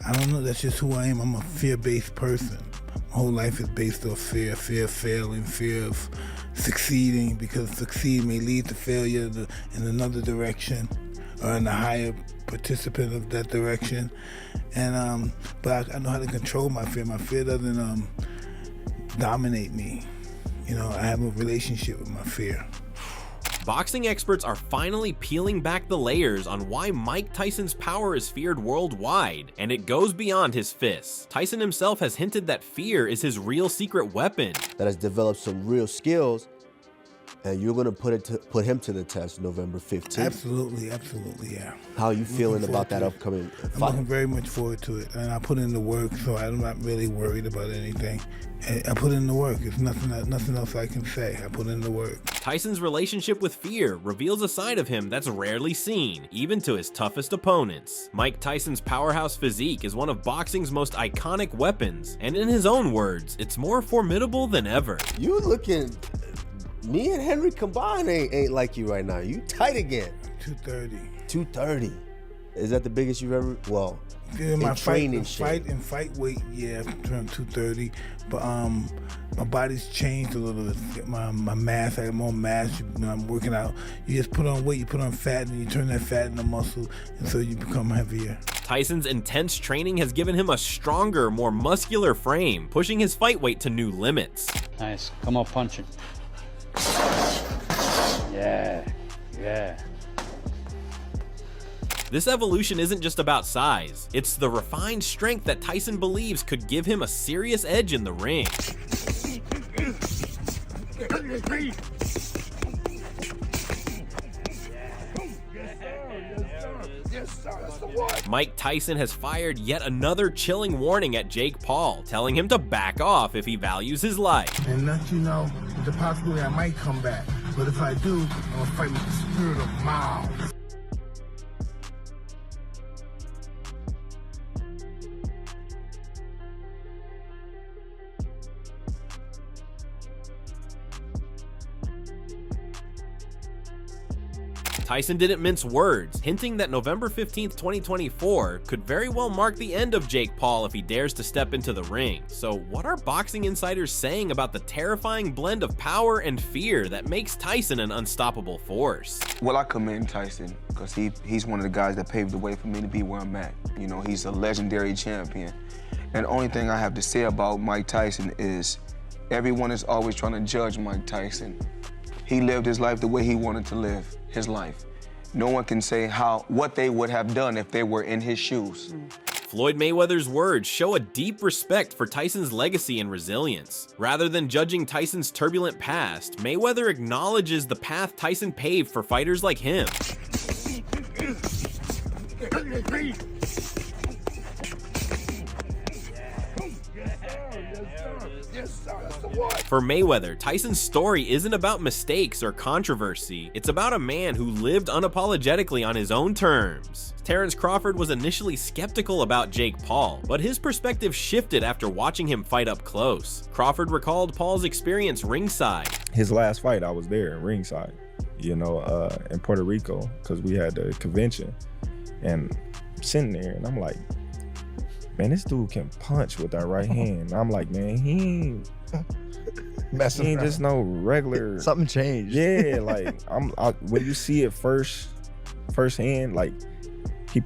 I don't know, that's just who I am. I'm a fear-based person. My whole life is based off fear of failing, fear of succeeding, because succeed may lead to failure in another direction or in a higher participant of that direction. And but I know how to control my fear. My fear doesn't dominate me. You know, I have a relationship with my fear. Boxing experts are finally peeling back the layers on why Mike Tyson's power is feared worldwide, and it goes beyond his fists. Tyson himself has hinted that fear is his real secret weapon. That has developed some real skills, and you're going to put him to the test November 15th. Absolutely, yeah. How are you feeling about that upcoming fight? I'm looking very much forward to it, and I put in the work, so I'm not really worried about anything. I put in the work. It's nothing else I can say. I put in the work. Tyson's relationship with fear reveals a side of him that's rarely seen, even to his toughest opponents. Mike Tyson's powerhouse physique is one of boxing's most iconic weapons, and in his own words, it's more formidable than ever. You looking... Me and Henry combined ain't like you right now. You tight again. 230. 230. Is that the biggest you've ever? Well, yeah, my training fight weight, yeah, around 230. But my body's changed a little bit. My mass, I got more mass when I'm working out. You just put on weight, you put on fat, and you turn that fat into muscle, and so you become heavier. Tyson's intense training has given him a stronger, more muscular frame, pushing his fight weight to new limits. Nice. Come on, punching. Yeah. This evolution isn't just about size, it's the refined strength that Tyson believes could give him a serious edge in the ring. Mike Tyson has fired yet another chilling warning at Jake Paul, telling him to back off if he values his life. And let you know, there's a possibility I might come back. But if I do, I'm gonna fight with the spirit of Mao. Tyson didn't mince words, hinting that November 15th, 2024 could very well mark the end of Jake Paul if he dares to step into the ring. So what are boxing insiders saying about the terrifying blend of power and fear that makes Tyson an unstoppable force? Well, I commend Tyson because he's one of the guys that paved the way for me to be where I'm at. You know, he's a legendary champion. And the only thing I have to say about Mike Tyson is everyone is always trying to judge Mike Tyson. He lived his life the way he wanted to live his life. No one can say what they would have done if they were in his shoes. Floyd Mayweather's words show a deep respect for Tyson's legacy and resilience. Rather than judging Tyson's turbulent past, Mayweather acknowledges the path Tyson paved for fighters like him. For Mayweather, Tyson's story isn't about mistakes or controversy. It's about a man who lived unapologetically on his own terms. Terrence Crawford was initially skeptical about Jake Paul, but his perspective shifted after watching him fight up close. Crawford recalled Paul's experience ringside. His last fight, I was there ringside, you know, in Puerto Rico, because we had the convention. And I'm sitting there, and I'm like, man, this dude can punch with that right hand. I'm like, man, he ain't just no regular. Something changed. Yeah, like when you see it firsthand, like he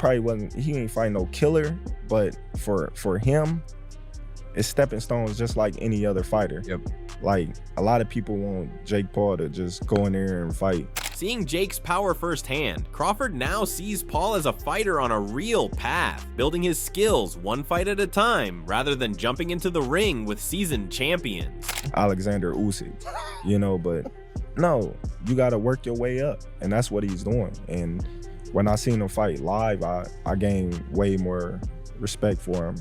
ain't fighting no killer, but for him, it's stepping stones just like any other fighter. Yep. Like a lot of people want Jake Paul to just go in there and fight. Seeing Jake's power firsthand, Crawford now sees Paul as a fighter on a real path, building his skills one fight at a time rather than jumping into the ring with seasoned champions. Alexander Usyk, you know, but no, you got to work your way up, and that's what he's doing. And when I seen him fight live, I gained way more respect for him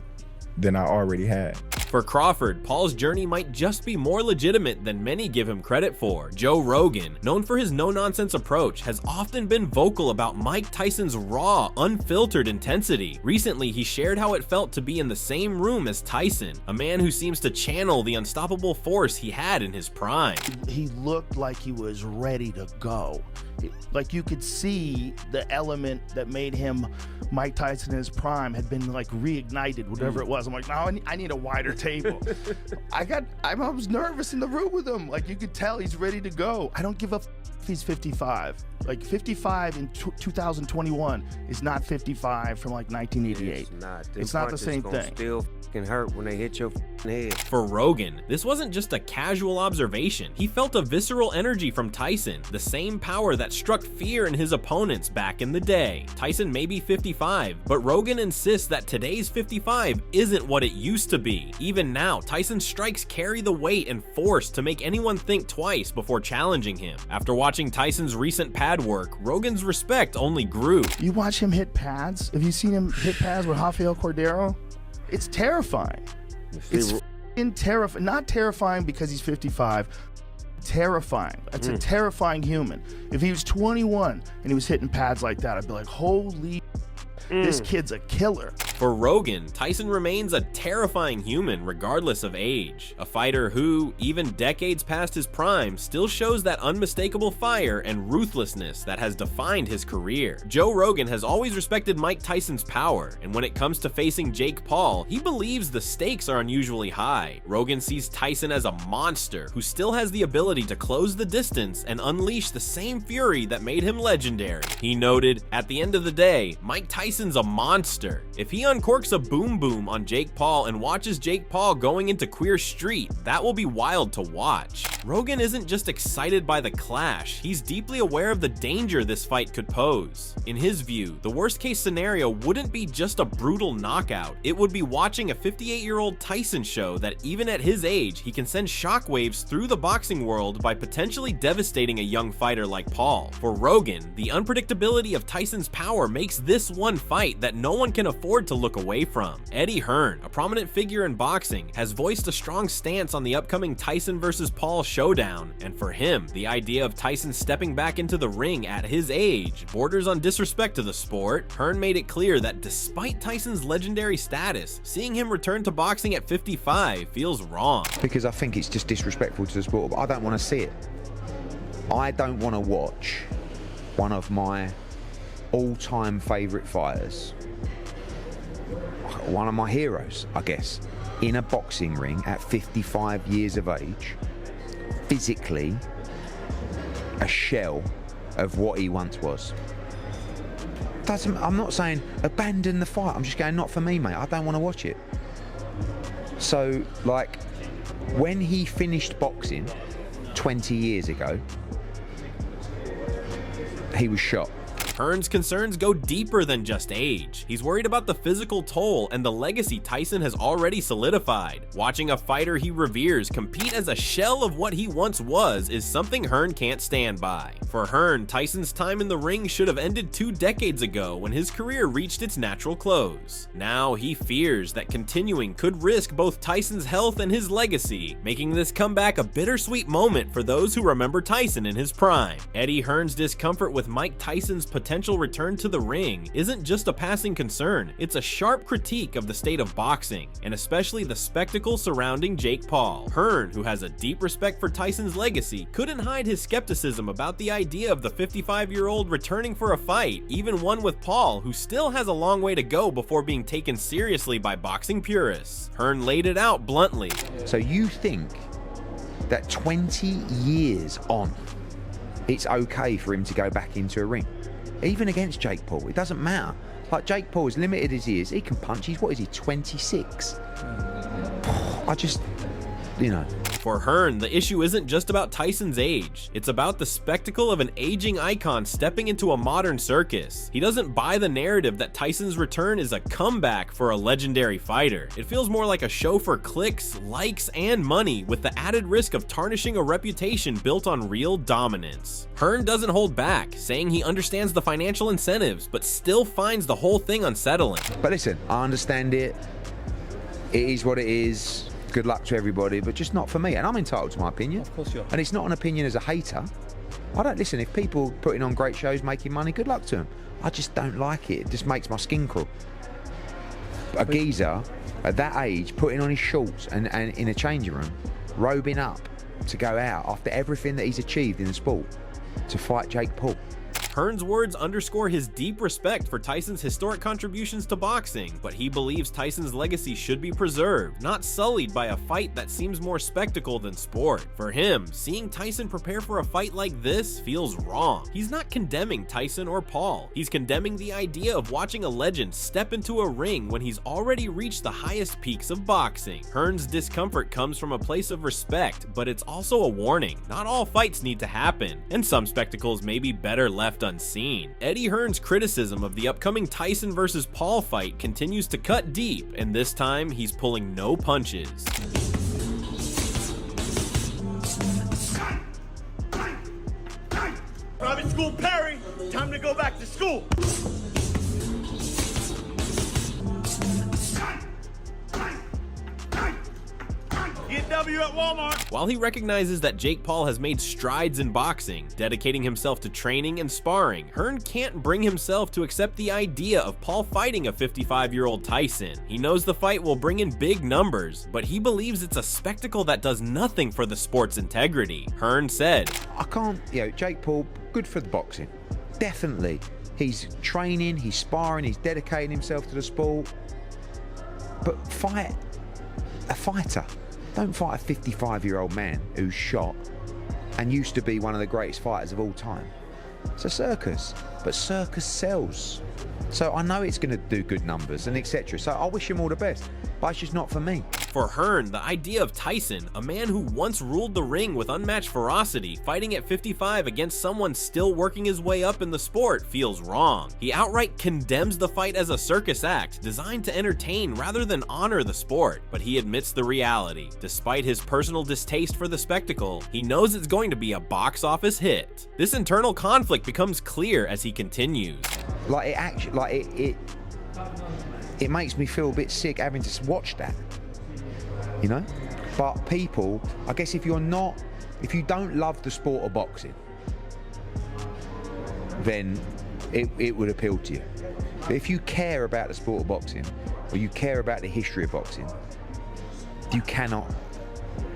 than I already had. For Crawford, Paul's journey might just be more legitimate than many give him credit for. Joe Rogan, known for his no-nonsense approach, has often been vocal about Mike Tyson's raw, unfiltered intensity. Recently, he shared how it felt to be in the same room as Tyson, a man who seems to channel the unstoppable force he had in his prime. He looked like he was ready to go. like you could see the element that made him Mike Tyson in his prime had been like reignited, whatever it was. I'm like, no, I need a wider table. I was nervous in the room with him. Like you could tell he's ready to go. I don't give a if he's 55. Like 55 in 2021 is not 55 from like 1988. It's not the same thing. Still fucking hurt when they hit your head. For Rogan, this wasn't just a casual observation. He felt a visceral energy from Tyson, the same power that struck fear in his opponents back in the day. Tyson may be 55, but Rogan insists that today's 55 isn't what it used to be. Even now, Tyson's strikes carry the weight and force to make anyone think twice before challenging him. After watching Tyson's recent pad work, Rogan's respect only grew. You watch him hit pads. Have you seen him hit pads with Rafael Cordero? It's terrifying. It's f***ing terrifying. Not terrifying because he's 55. Terrifying. That's a terrifying human. If he was 21 and he was hitting pads like that, I'd be like, holy, this kid's a killer. For Rogan, Tyson remains a terrifying human regardless of age. A fighter who, even decades past his prime, still shows that unmistakable fire and ruthlessness that has defined his career. Joe Rogan has always respected Mike Tyson's power, and when it comes to facing Jake Paul, he believes the stakes are unusually high. Rogan sees Tyson as a monster who still has the ability to close the distance and unleash the same fury that made him legendary. He noted, "At the end of the day, Mike Tyson's a monster. If he uncorks a boom boom on Jake Paul and watches Jake Paul going into Queer Street, that will be wild to watch." Rogan isn't just excited by the clash, he's deeply aware of the danger this fight could pose. In his view, the worst case scenario wouldn't be just a brutal knockout, it would be watching a 58-year-old Tyson show that even at his age, he can send shockwaves through the boxing world by potentially devastating a young fighter like Paul. For Rogan, the unpredictability of Tyson's power makes this one fight that no one can afford to look away from. Eddie Hearn, a prominent figure in boxing, has voiced a strong stance on the upcoming Tyson vs. Paul showdown, and for him, the idea of Tyson stepping back into the ring at his age borders on disrespect to the sport. Hearn made it clear that despite Tyson's legendary status, seeing him return to boxing at 55 feels wrong. Because I think it's just disrespectful to the sport, but I don't want to see it. I don't want to watch one of my all-time favourite fighters, one of my heroes, I guess, in a boxing ring at 55 years of age, physically a shell of what he once was. I'm not saying abandon the fight, I'm just going, not for me, mate, I don't want to watch it. So, like, when he finished boxing 20 years ago, he was shot. Hearn's concerns go deeper than just age. He's worried about the physical toll and the legacy Tyson has already solidified. Watching a fighter he reveres compete as a shell of what he once was is something Hearn can't stand by. For Hearn, Tyson's time in the ring should have ended 2 decades ago when his career reached its natural close. Now he fears that continuing could risk both Tyson's health and his legacy, making this comeback a bittersweet moment for those who remember Tyson in his prime. Eddie Hearn's discomfort with Mike Tyson's potential return to the ring isn't just a passing concern, it's a sharp critique of the state of boxing, and especially the spectacle surrounding Jake Paul. Hearn, who has a deep respect for Tyson's legacy, couldn't hide his skepticism about the idea of the 55-year-old returning for a fight, even one with Paul, who still has a long way to go before being taken seriously by boxing purists. Hearn laid it out bluntly. So you think that 20 years on, it's okay for him to go back into a ring? Even against Jake Paul, it doesn't matter. Like, Jake Paul, as limited as he is, he can punch. He's, what is he, 26? I just, you know. For Hearn, the issue isn't just about Tyson's age, it's about the spectacle of an aging icon stepping into a modern circus. He doesn't buy the narrative that Tyson's return is a comeback for a legendary fighter. It feels more like a show for clicks, likes, and money, with the added risk of tarnishing a reputation built on real dominance. Hearn doesn't hold back, saying he understands the financial incentives, but still finds the whole thing unsettling. But listen, I understand it. It is what it is. Good luck to everybody, but just not for me. And I'm entitled to my opinion. Of course you are. And it's not an opinion as a hater. I don't listen. If people putting on great shows, making money, good luck to them. I just don't like it. It just makes my skin crawl. A geezer at that age, putting on his shorts and in a changing room, robing up to go out after everything that he's achieved in the sport to fight Jake Paul. Hearn's words underscore his deep respect for Tyson's historic contributions to boxing, but he believes Tyson's legacy should be preserved, not sullied by a fight that seems more spectacle than sport. For him, seeing Tyson prepare for a fight like this feels wrong. He's not condemning Tyson or Paul. He's condemning the idea of watching a legend step into a ring when he's already reached the highest peaks of boxing. Hearn's discomfort comes from a place of respect, but it's also a warning. Not all fights need to happen, and some spectacles may be better left unseen. Eddie Hearn's criticism of the upcoming Tyson versus Paul fight continues to cut deep, and this time he's pulling no punches. Private school Perry, time to go back to school. W at Walmart. While he recognizes that Jake Paul has made strides in boxing, dedicating himself to training and sparring, Hearn can't bring himself to accept the idea of Paul fighting a 55-year-old Tyson. He knows the fight will bring in big numbers, but he believes it's a spectacle that does nothing for the sport's integrity. Hearn said, I can't, Jake Paul, good for the boxing. Definitely. He's training, he's sparring, he's dedicating himself to the sport. But fight a fighter. Don't fight a 55-year-old man who's shot and used to be one of the greatest fighters of all time. It's a circus, but circus sells. So I know it's going to do good numbers and etc. So I wish him all the best, but it's just not for me. For Hearn, the idea of Tyson, a man who once ruled the ring with unmatched ferocity, fighting at 55 against someone still working his way up in the sport feels wrong. He outright condemns the fight as a circus act, designed to entertain rather than honor the sport, but he admits the reality. Despite his personal distaste for the spectacle, he knows it's going to be a box office hit. This internal conflict becomes clear as he continues. It makes me feel a bit sick having to watch that. You know, but people, I guess if you don't love the sport of boxing, then it would appeal to you. But if you care about the sport of boxing, or you care about the history of boxing, you cannot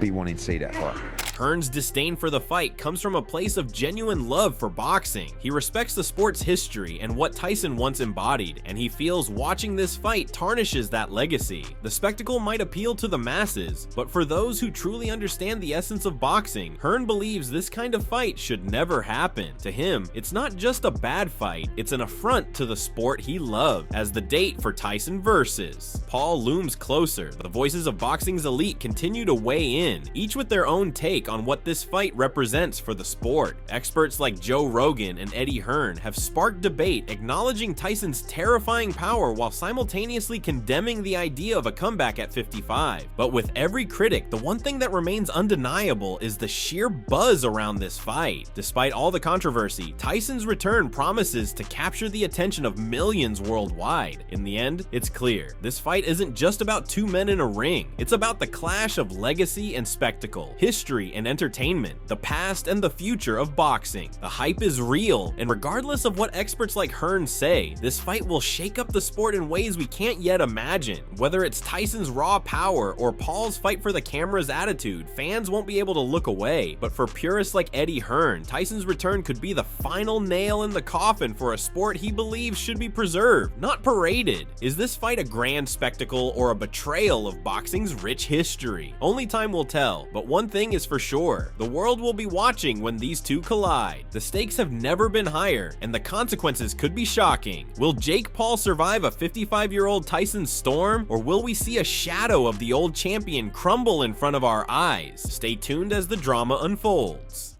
be wanting to see that fight. Hearn's disdain for the fight comes from a place of genuine love for boxing. He respects the sport's history and what Tyson once embodied, and he feels watching this fight tarnishes that legacy. The spectacle might appeal to the masses, but for those who truly understand the essence of boxing, Hearn believes this kind of fight should never happen. To him, it's not just a bad fight, it's an affront to the sport he loved. As the date for Tyson versus Paul looms closer, the voices of boxing's elite continue to weigh in, each with their own take on what this fight represents for the sport. Experts like Joe Rogan and Eddie Hearn have sparked debate, acknowledging Tyson's terrifying power while simultaneously condemning the idea of a comeback at 55. But with every critic, the one thing that remains undeniable is the sheer buzz around this fight. Despite all the controversy, Tyson's return promises to capture the attention of millions worldwide. In the end, it's clear, this fight isn't just about two men in a ring. It's about the clash of legacy and spectacle, history and entertainment, the past and the future of boxing. The hype is real, and regardless of what experts like Hearn say, this fight will shake up the sport in ways we can't yet imagine. Whether it's Tyson's raw power or Paul's fight for the camera's attitude, fans won't be able to look away. But for purists like Eddie Hearn, Tyson's return could be the final nail in the coffin for a sport he believes should be preserved, not paraded. Is this fight a grand spectacle or a betrayal of boxing's rich history? Only time will tell, but one thing is for sure, the world will be watching when these two collide. The stakes have never been higher, and the consequences could be shocking. Will Jake Paul survive a 55-year-old Tyson storm, or will we see a shadow of the old champion crumble in front of our eyes? Stay tuned as the drama unfolds.